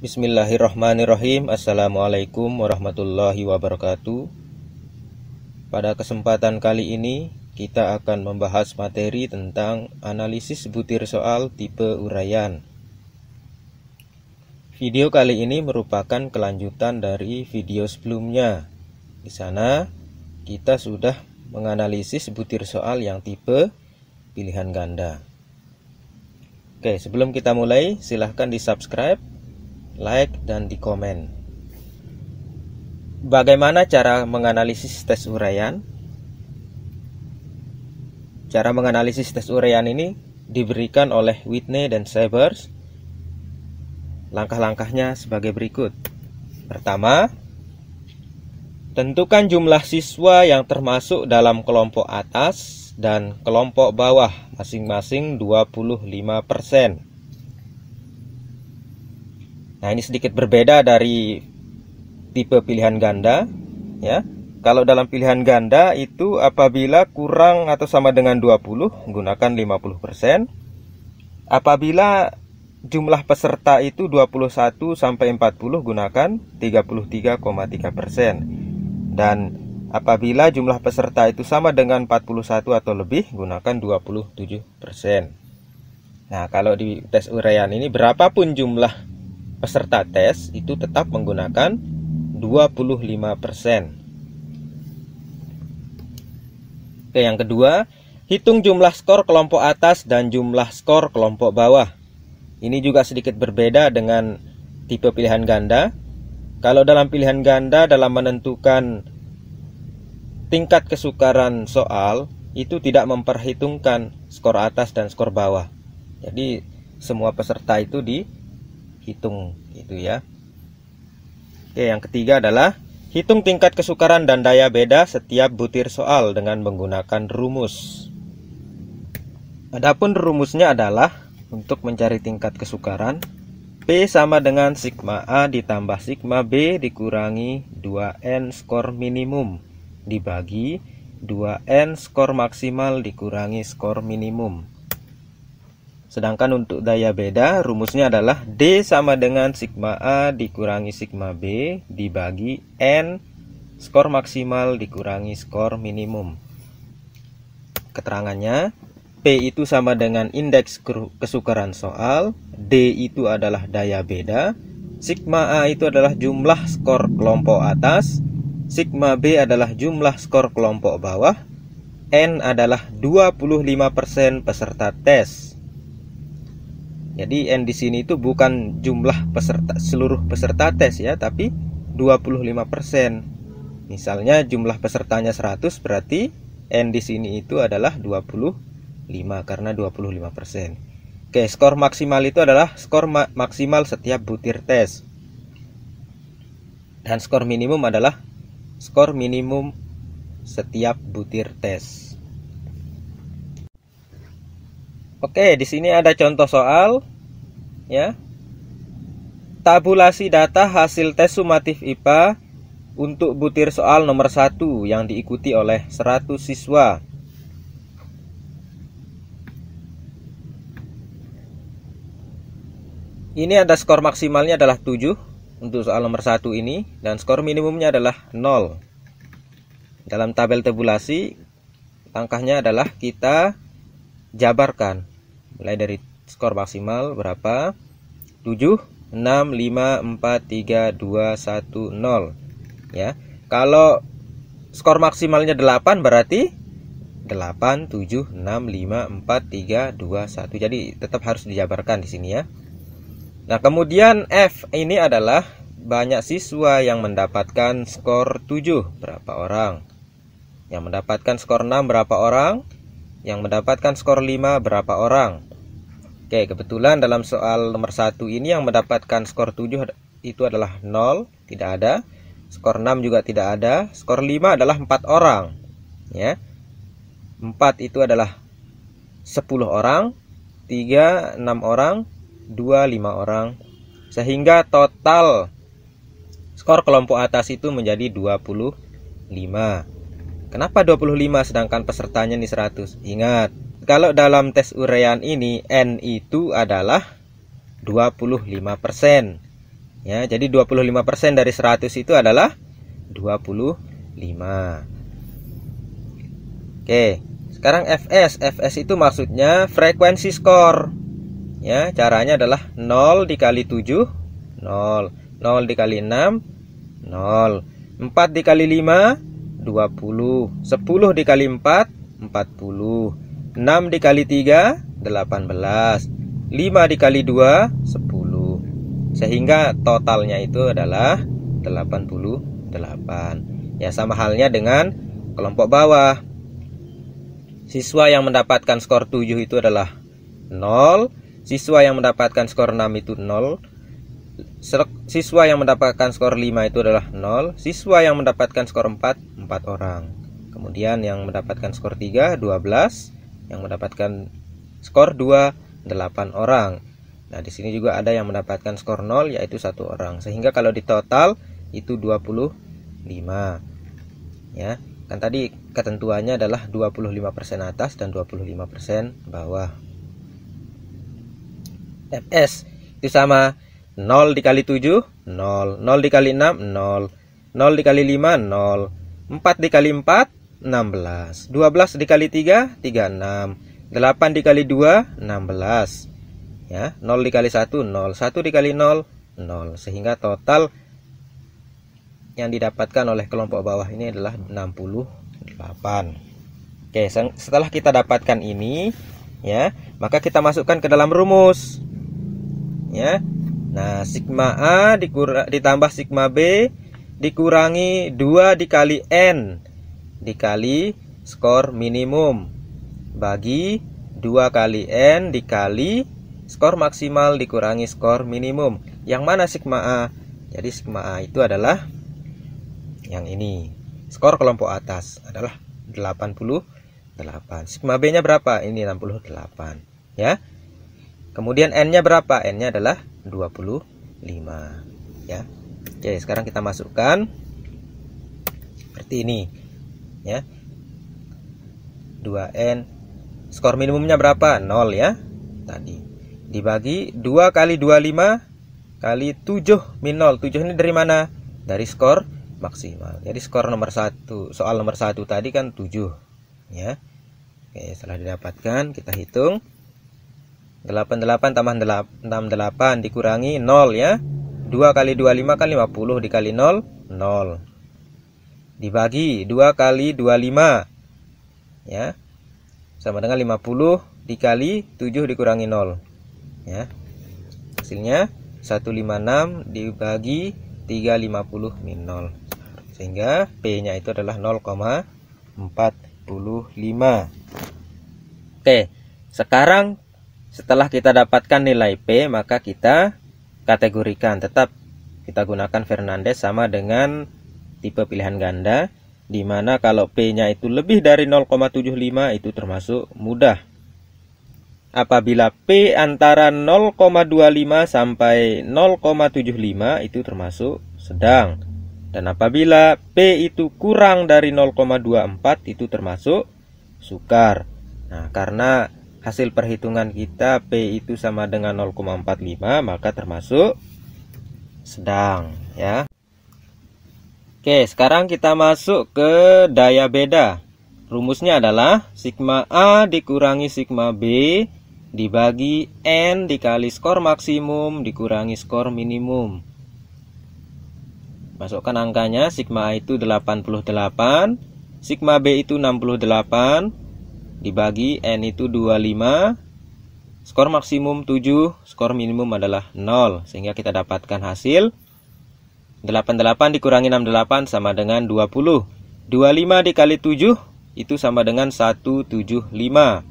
Bismillahirrahmanirrahim. Assalamualaikum warahmatullahi wabarakatuh. Pada kesempatan kali ini kita akan membahas materi tentang analisis butir soal tipe uraian. Video kali ini merupakan kelanjutan dari video sebelumnya. Di sana kita sudah menganalisis butir soal yang tipe pilihan ganda. Oke, sebelum kita mulai, silahkan di subscribe, like, dan di komen. Bagaimana cara menganalisis tes uraian? Cara menganalisis tes uraian ini diberikan oleh Whitney dan Sebers. Langkah-langkahnya sebagai berikut. Pertama, tentukan jumlah siswa yang termasuk dalam kelompok atas dan kelompok bawah masing-masing 25%. Nah, ini sedikit berbeda dari tipe pilihan ganda, ya. Kalau dalam pilihan ganda itu apabila kurang atau sama dengan 20 gunakan 50%. Apabila jumlah peserta itu 21 sampai 40 gunakan 33,3%. Dan apabila jumlah peserta itu sama dengan 41 atau lebih, gunakan 27%. Nah, kalau di tes uraian ini berapapun jumlah peserta tes itu tetap menggunakan 25%. Oke, yang kedua, hitung jumlah skor kelompok atas dan jumlah skor kelompok bawah. Ini juga sedikit berbeda dengan tipe pilihan ganda. Kalau dalam pilihan ganda, dalam menentukan tingkat kesukaran soal itu tidak memperhitungkan skor atas dan skor bawah. Jadi semua peserta itu dihitung itu ya. Oke, yang ketiga adalah hitung tingkat kesukaran dan daya beda setiap butir soal dengan menggunakan rumus. Adapun rumusnya adalah untuk mencari tingkat kesukaran, P sama dengan sigma A ditambah sigma B dikurangi 2N skor minimum dibagi 2N skor maksimal dikurangi skor minimum. Sedangkan untuk daya beda rumusnya adalah D sama dengan sigma A dikurangi sigma B dibagi N skor maksimal dikurangi skor minimum. Keterangannya, P itu sama dengan indeks kesukaran soal, D itu adalah daya beda, sigma A itu adalah jumlah skor kelompok atas, sigma B adalah jumlah skor kelompok bawah, N adalah 25% peserta tes. Jadi N di sini itu bukan jumlah peserta seluruh peserta tes ya, tapi 25%. Misalnya jumlah pesertanya 100, berarti N di sini itu adalah 25 karena 25%. Oke, skor maksimal itu adalah skor maksimal setiap butir tes. Dan skor minimum adalah skor minimum setiap butir tes. Oke, di sini ada contoh soal ya. Tabulasi data hasil tes sumatif IPA untuk butir soal nomor 1 yang diikuti oleh 100 siswa. Ini ada skor maksimalnya adalah 7 untuk soal nomor 1 ini, dan skor minimumnya adalah 0. Dalam tabel tabulasi, langkahnya adalah kita jabarkan. Mulai dari skor maksimal berapa? 7, 6, 5, 4, 3, 2, 1, 0. Ya. Kalau skor maksimalnya 8 berarti 8, 7, 6, 5, 4, 3, 2, 1. Jadi tetap harus dijabarkan di sini ya. Nah, kemudian F ini adalah banyak siswa yang mendapatkan skor 7, berapa orang? Yang mendapatkan skor 6, berapa orang? Yang mendapatkan skor 5, berapa orang? Oke, kebetulan dalam soal nomor 1 ini yang mendapatkan skor 7 itu adalah 0, tidak ada. Skor 6 juga tidak ada. Skor 5 adalah 4 orang. Ya. 4 itu adalah 10 orang, 3, 6 orang, 2, 5 orang. Sehingga total skor kelompok atas itu menjadi 25. Kenapa 25 sedangkan pesertanya ini 100? Ingat, kalau dalam tes uraian ini N itu adalah 25%. Ya, jadi 25% dari 100 itu adalah 25. Oke, sekarang Fs. Fs itu maksudnya frekuensi skor. Ya, caranya adalah 0 dikali 7, 0. 0 dikali 6, 0. 4 dikali 5, 20. 10 dikali 4, 40. 6 dikali 3, 18. 5 dikali 2, 10. Sehingga totalnya itu adalah 88. Ya, sama halnya dengan kelompok bawah. Siswa yang mendapatkan skor 7 itu adalah 0. Siswa yang mendapatkan skor 6 itu 0. Siswa yang mendapatkan skor 5 itu adalah 0. Siswa yang mendapatkan skor 4, 4 orang. Kemudian yang mendapatkan skor 3, 12. Yang mendapatkan skor 2, 8 orang. Nah, di sini juga ada yang mendapatkan skor 0, yaitu 1 orang. Sehingga kalau di total itu 25. Ya, kan tadi ketentuannya adalah 25% atas dan 25% bawah. Fs itu sama 0 dikali 7, 0. 0 dikali 6, 0. 0 dikali 5, 0. 4 dikali 4, 16. 12 dikali 3, 36. 8 dikali 2, 16. Ya, 0 dikali 1, 0. 1 dikali 0, 0. Sehingga total yang didapatkan oleh kelompok bawah ini adalah 68. Oke, setelah kita dapatkan ini, ya, maka kita masukkan ke dalam rumus. Ya. Nah, sigma A ditambah sigma B dikurangi 2 dikali N dikali skor minimum bagi 2 kali N dikali skor maksimal dikurangi skor minimum. Yang mana sigma A? Jadi sigma A itu adalah yang ini. Skor kelompok atas adalah 88. Sigma B-nya berapa? Ini 68, ya. Kemudian N-nya berapa? N-nya adalah 25, ya. Oke, sekarang kita masukkan seperti ini, ya. 2N. Skor minimumnya berapa? 0, ya. Tadi dibagi 2 kali 25 kali 7 min 0. 7 ini dari mana? Dari skor maksimal. Jadi skor nomor 1, soal nomor 1 tadi kan 7, ya. Oke, setelah didapatkan kita hitung. 88 tambah 68 dikurangi 0, ya. 2 kali 25 kan 50 dikali 0, 0. Dibagi 2 kali 25, ya, sama dengan 50 dikali 7 dikurangi 0, ya. Hasilnya 156 dibagi 350 min 0. Sehingga P-nya itu adalah 0,45. Oke, sekarang setelah kita dapatkan nilai P, maka kita kategorikan. Tetap kita gunakan Fernandez sama dengan tipe pilihan ganda, di mana kalau P-nya itu lebih dari 0,75 itu termasuk mudah. Apabila P antara 0,25 sampai 0,75 itu termasuk sedang. Dan apabila P itu kurang dari 0,24 itu termasuk sukar. Nah, karena hasil perhitungan kita P itu sama dengan 0,45, maka termasuk sedang, ya. Oke, sekarang kita masuk ke daya beda. Rumusnya adalah sigma A dikurangi sigma B dibagi N dikali skor maksimum dikurangi skor minimum. Masukkan angkanya. Sigma A itu 88, sigma B itu 68, dibagi N itu 25, skor maksimum 7, skor minimum adalah 0. Sehingga kita dapatkan hasil 88 dikurangi 68 sama dengan 20. 25 dikali 7 itu sama dengan 175.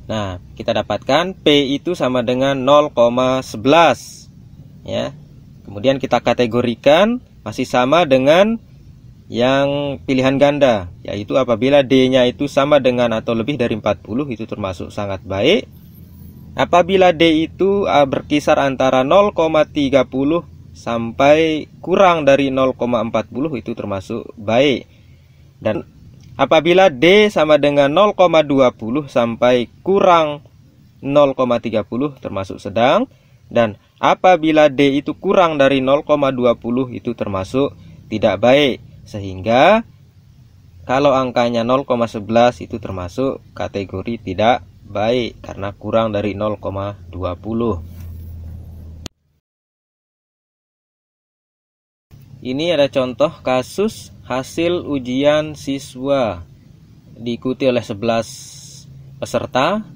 Nah, kita dapatkan P itu sama dengan 0,11, ya. Kemudian kita kategorikan masih sama dengan yang pilihan ganda, yaitu apabila D-nya itu sama dengan atau lebih dari 40 itu termasuk sangat baik. Apabila D itu berkisar antara 0,30 sampai kurang dari 0,40 itu termasuk baik. Dan apabila D sama dengan 0,20 sampai kurang 0,30 termasuk sedang, dan apabila D itu kurang dari 0,20 itu termasuk tidak baik. Sehingga kalau angkanya 0,11 itu termasuk kategori tidak baik karena kurang dari 0,20. Ini ada contoh kasus hasil ujian siswa diikuti oleh 11 peserta,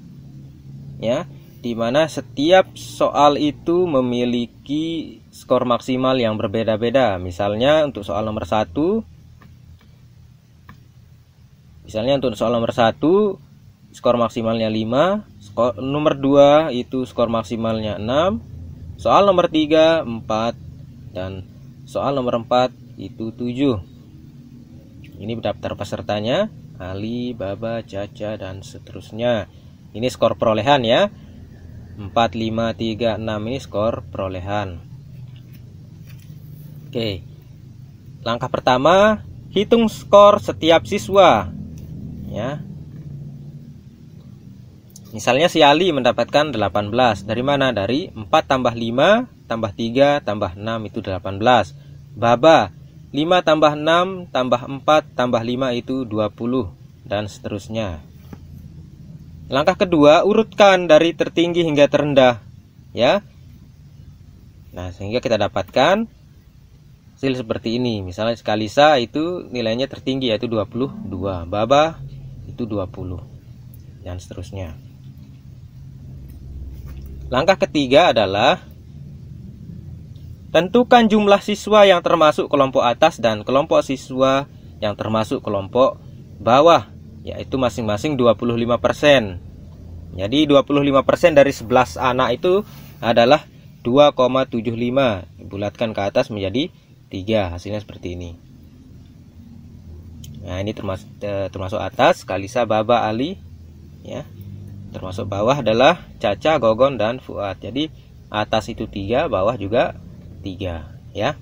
ya, di mana setiap soal itu memiliki skor maksimal yang berbeda-beda. Misalnya untuk soal nomor 1, skor maksimalnya 5, skor nomor 2 itu skor maksimalnya 6, soal nomor 3 4, dan soal nomor 4 itu 7. Ini daftar pesertanya, Ali, Baba, Caca, dan seterusnya. Ini skor perolehan ya. 4, 5, 3, 6 ini skor perolehan. Oke. Langkah pertama, hitung skor setiap siswa. Ya. Misalnya si Ali mendapatkan 18. Dari mana? Dari 4 tambah 5 tambah 3 tambah 6 itu 18. Baba 5 tambah 6 tambah 4 tambah 5 itu 20, dan seterusnya. Langkah kedua, urutkan dari tertinggi hingga terendah, ya. Nah, sehingga kita dapatkan hasil seperti ini. Misalnya Kalisa itu nilainya tertinggi yaitu 22, Baba itu 20, dan seterusnya. Langkah ketiga adalah tentukan jumlah siswa yang termasuk kelompok atas dan kelompok siswa yang termasuk kelompok bawah, yaitu masing-masing 25%. Jadi 25% dari 11 anak itu adalah 2,75. Bulatkan ke atas menjadi 3. Hasilnya seperti ini. Nah, ini termasuk atas, Kalisa, Baba, Ali, ya. Termasuk bawah adalah Caca, Gogon, dan Fuad. Jadi atas itu 3, bawah juga 3, ya.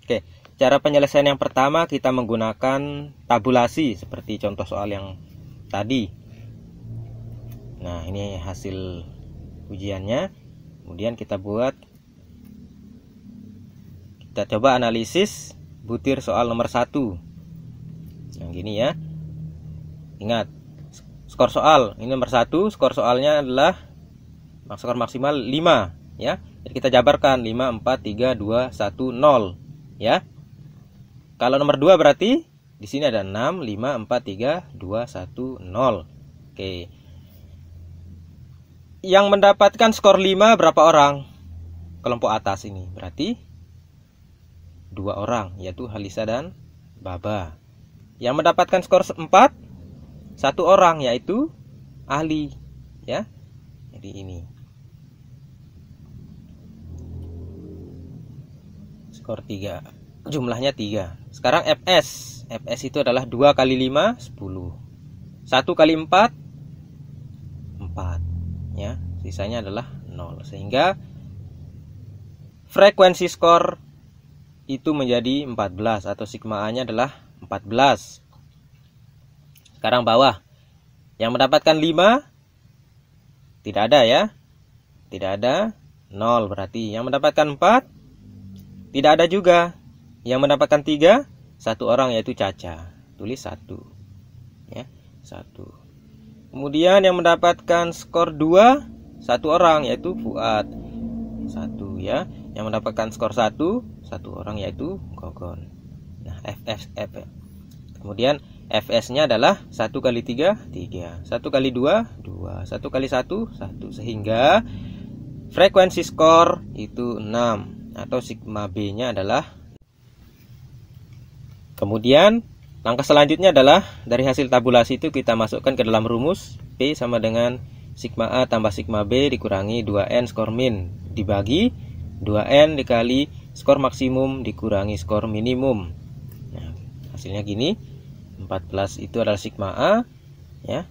Oke, cara penyelesaian yang pertama kita menggunakan tabulasi seperti contoh soal yang tadi. Nah, ini hasil ujiannya. Kemudian kita coba analisis butir soal nomor 1. Yang gini ya. Ingat, skor soal ini nomor 1, skor soalnya adalah skor maksimal 5, ya. Jadi kita jabarkan 5, 4, 3, 2, 1, 0, ya. Kalau nomor 2 berarti di sini ada 6, 5, 4, 3, 2, 1, 0. Oke. Yang mendapatkan skor 5 berapa orang? Kelompok atas ini berarti 2 orang, yaitu Halisa dan Baba. Yang mendapatkan skor 4 1 orang, yaitu Ali, ya. Jadi ini skor 3, jumlahnya 3. Sekarang FS itu adalah 2 kali 5 10, 1 kali 4 4, ya. Sisanya adalah 0. Sehingga frekuensi skor itu menjadi 14 atau sigma A nya adalah 14. Sekarang bawah, yang mendapatkan 5 tidak ada, ya. Tidak ada, 0 berarti. Yang mendapatkan 4 tidak ada juga. Yang mendapatkan 3 1 orang, yaitu Caca. Tulis 1, ya, 1. Kemudian yang mendapatkan skor 2 1 orang, yaitu Fuad. 1, ya. Yang mendapatkan skor 1 orang, yaitu Gogon. Nah, FF. Kemudian FS-nya adalah 1 kali 3 3, 1 kali 2 2, 1 kali 1 1, sehingga frekuensi skor itu 6 atau sigma B-nya adalah. Kemudian langkah selanjutnya adalah dari hasil tabulasi itu kita masukkan ke dalam rumus. P sama dengan sigma A tambah sigma B dikurangi 2N skor min dibagi 2N dikali skor maksimum dikurangi skor minimum. Nah, hasilnya gini. 14 itu adalah sigma A, ya,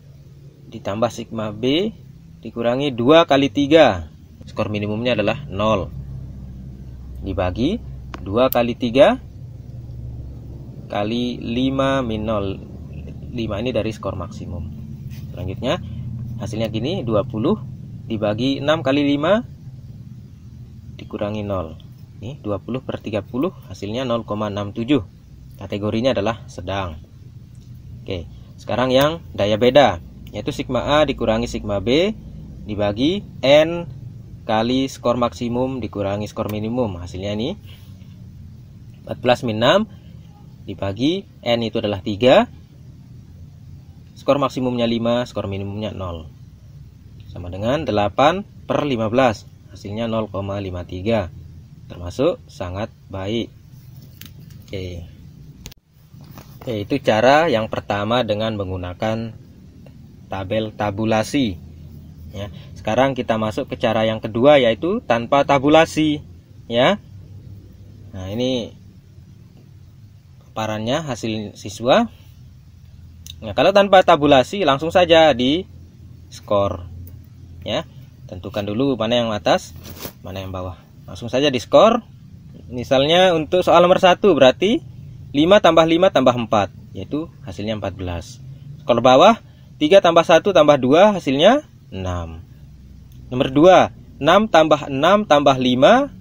ditambah sigma B dikurangi 2 kali 3, skor minimumnya adalah 0, dibagi 2 kali 3 kali 5 min 0. 5 ini dari skor maksimum. Selanjutnya hasilnya gini, 20 dibagi 6 kali 5 dikurangi 0. Ini 20 per 30 hasilnya 0,67. Kategorinya adalah sedang. Oke, sekarang yang daya beda, yaitu sigma A dikurangi sigma B dibagi N kali skor maksimum dikurangi skor minimum. Hasilnya ini 14 min 6 dibagi N itu adalah 3, skor maksimumnya 5, skor minimumnya 0, sama dengan 8 per 15, hasilnya 0,53, termasuk sangat baik. Oke, itu cara yang pertama dengan menggunakan tabel tabulasi ya. Sekarang kita masuk ke cara yang kedua, yaitu tanpa tabulasi ya. Nah, ini paparannya hasil siswa. Nah, kalau tanpa tabulasi langsung saja di skor ya. Tentukan dulu mana yang atas, mana yang bawah. Langsung saja di skor. Misalnya untuk soal nomor 1 berarti 5 tambah 5 tambah 4, yaitu hasilnya 14. Skor bawah 3 tambah 1 tambah 2, hasilnya 6. Nomor 2, 6 tambah 6 tambah 5,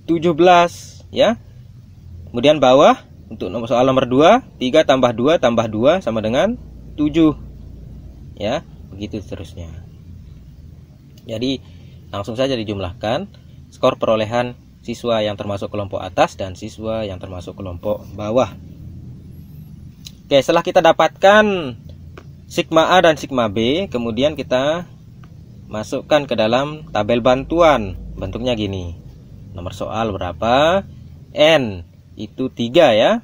17 ya. Kemudian bawah untuk soal nomor 2, 3 tambah 2 tambah 2 sama dengan 7 ya. Begitu seterusnya. Jadi langsung saja dijumlahkan skor perolehan siswa yang termasuk kelompok atas dan siswa yang termasuk kelompok bawah. Oke, setelah kita dapatkan sigma A dan sigma B, kemudian kita masukkan ke dalam tabel bantuan. Bentuknya gini. Nomor soal berapa? N itu 3 ya.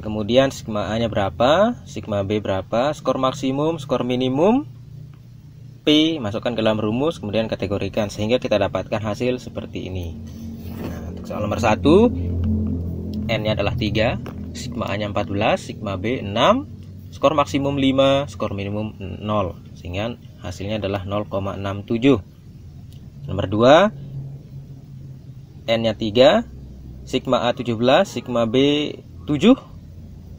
Kemudian sigma A nya berapa, sigma B berapa, skor maksimum, skor minimum, P masukkan ke dalam rumus, kemudian kategorikan sehingga kita dapatkan hasil seperti ini. Nah, untuk soal nomor 1 N nya adalah 3, sigma A nya 14, sigma B 6, skor maksimum 5, skor minimum 0, sehingga hasilnya adalah 0,67. Nomor 2 N nya 3, sigma A 17, sigma B 7,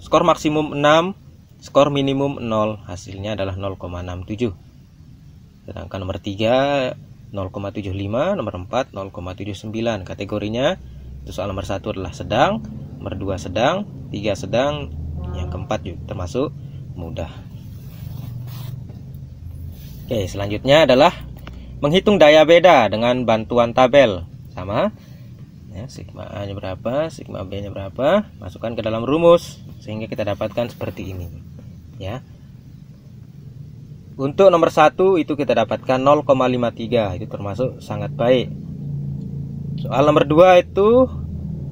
skor maksimum 6, skor minimum 0, hasilnya adalah 0,67. Sedangkan nomor 3 0,75, nomor 4 0,79. Kategorinya itu soal nomor 1 adalah sedang, nomor 2 sedang, 3 sedang, yang keempat juga termasuk mudah. Oke, selanjutnya adalah menghitung daya beda dengan bantuan tabel. Sama ya, sigma A nya berapa, sigma B nya berapa, masukkan ke dalam rumus sehingga kita dapatkan seperti ini ya. Untuk nomor 1 itu kita dapatkan 0,53, itu termasuk sangat baik. Soal nomor 2 itu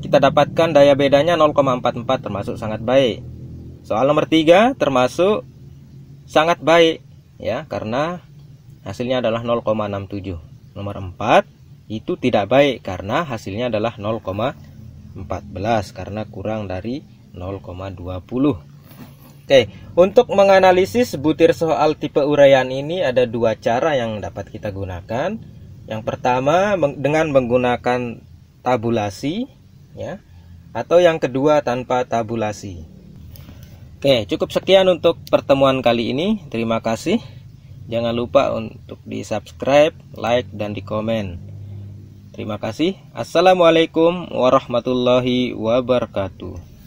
kita dapatkan daya bedanya 0,44, termasuk sangat baik. Soal nomor 3 termasuk sangat baik ya, karena hasilnya adalah 0,67. Nomor 4 itu tidak baik karena hasilnya adalah 0,14 karena kurang dari 0,20. Oke, untuk menganalisis butir soal tipe uraian ini ada 2 cara yang dapat kita gunakan. Yang pertama dengan menggunakan tabulasi ya, atau yang kedua tanpa tabulasi. Oke, cukup sekian untuk pertemuan kali ini. Terima kasih. Jangan lupa untuk di-subscribe, like, dan di-komen. Terima kasih. Assalamualaikum warahmatullahi wabarakatuh.